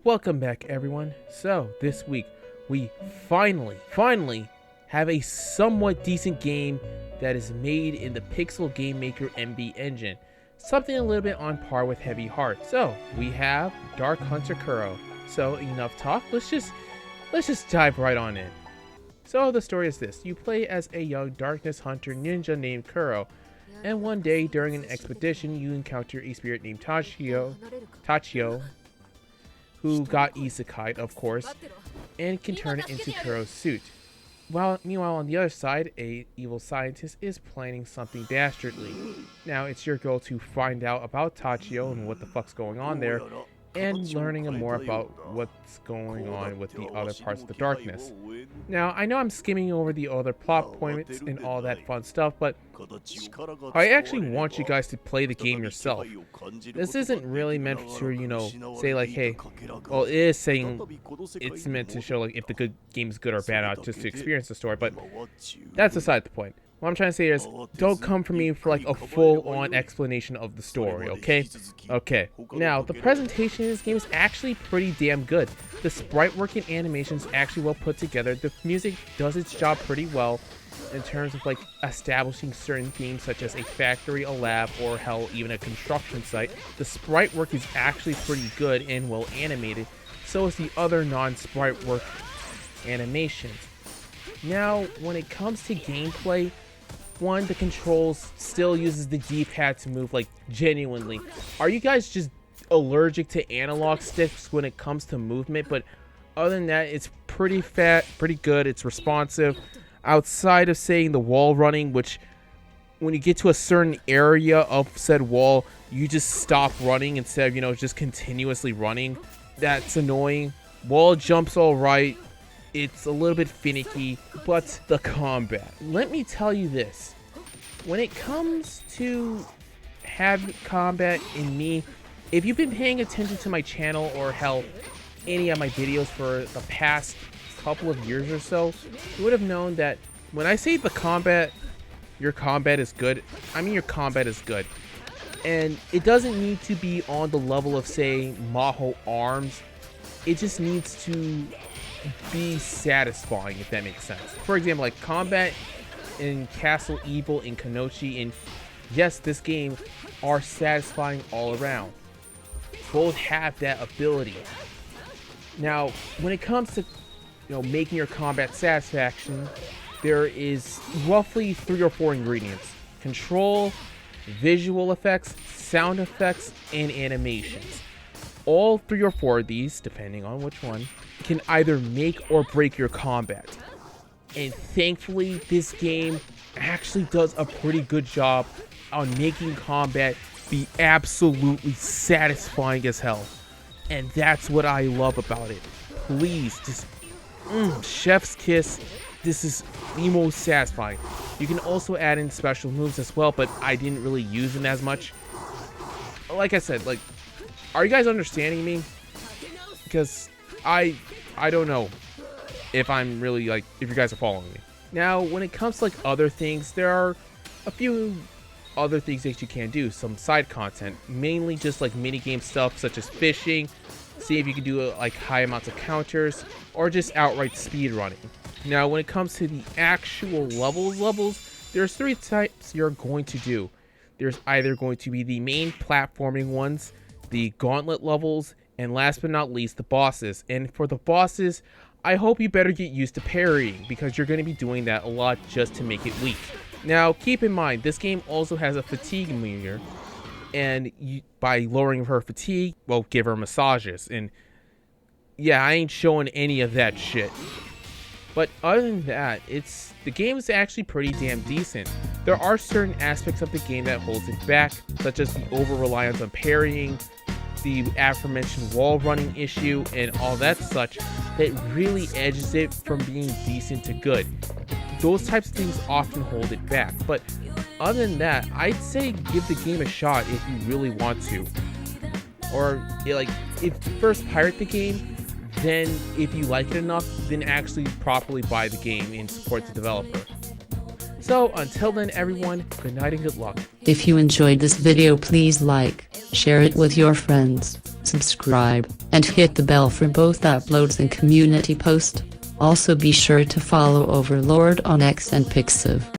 Welcome back, everyone. So this week we finally have a somewhat decent game that is made in the Pixel Game Maker MB engine, something a little bit on par with Heavy Heart. So we have Dark Hunter Kuro. So enough talk, let's just dive right on in. So the story is this: you play as a young darkness hunter ninja named Kuro, and one day during an expedition you encounter a spirit named Tachio, who got isekaied, of course, and can turn it into Kuro's suit. Meanwhile, on the other side, a evil scientist is planning something dastardly. Now, it's your goal to find out about Tachio and what the fuck's going on there, and learning more about what's going on with the other parts of the darkness. Now, I know I'm skimming over the other plot points and all that fun stuff, but I actually want you guys to play the game yourself. This isn't really meant to, say like, hey, well, it is saying it's meant to show like if the good game is good or bad, not just to experience the story, but that's aside the point. What I'm trying to say is, don't come for me for like a full-on explanation of the story, okay? Okay. Now, the presentation in this game is actually pretty damn good. The sprite work and animations actually well put together. The music does its job pretty well in terms of like establishing certain themes such as a factory, a lab, or hell, even a construction site. The sprite work is actually pretty good and well animated. So is the other non-sprite work animations. Now, when it comes to gameplay, one, the controls still uses the D-pad to move, like, genuinely. Are you guys just allergic to analog sticks when it comes to movement? But other than that, it's pretty good, it's responsive. Outside of saying the wall running, which when you get to a certain area of said wall, you just stop running instead of, just continuously running. That's annoying. Wall jumps alright. It's a little bit finicky, but the combat. Let me tell you this. When it comes to having combat in me, if you've been paying attention to my channel or hell, any of my videos for the past couple of years or so, you would have known that when I say your combat is good, I mean your combat is good. And it doesn't need to be on the level of, say, Maho Arms. It just needs to be satisfying, if that makes sense. For example, like combat in Castle Evil and Kunochi, and yes, this game are satisfying all around. Both have that ability. Now, when it comes to making your combat satisfaction, there is roughly 3 or 4 ingredients: control, visual effects, sound effects, and animations. All 3 or 4 of these, depending on which one, can either make or break your combat. And thankfully, this game actually does a pretty good job on making combat be absolutely satisfying as hell. And that's what I love about it. Please, just chef's kiss. This is the most satisfying. You can also add in special moves as well, but I didn't really use them as much. Like I said, like, are you guys understanding me? Because I don't know if I'm really, like, if you guys are following me. Now, when it comes to, like, other things, there are a few other things that you can do. Some side content, mainly just, like, minigame stuff, such as fishing, see if you can do, like, high amounts of counters, or just outright speed running. Now, when it comes to the actual levels, there's 3 types you're going to do. There's either going to be the main platforming ones, the gauntlet levels, and last but not least, the bosses. And for the bosses, I hope you better get used to parrying, because you're going to be doing that a lot just to make it weak. Now, keep in mind, this game also has a fatigue meter, and by lowering her fatigue, well, give her massages. And yeah, I ain't showing any of that shit. But other than that, the game is actually pretty damn decent. There are certain aspects of the game that holds it back, such as the over-reliance on parrying, the aforementioned wall running issue, and all that such, that really edges it from being decent to good. Those types of things often hold it back, but other than that, I'd say give the game a shot if you really want to. Or, like, if you first pirate the game, then if you like it enough, then actually properly buy the game and support the developer. So until then, everyone, good night and good luck. If you enjoyed this video, please like, share it with your friends. subscribe, and hit the bell for both uploads and community post. Also be sure to follow Overlord on X and Pixiv.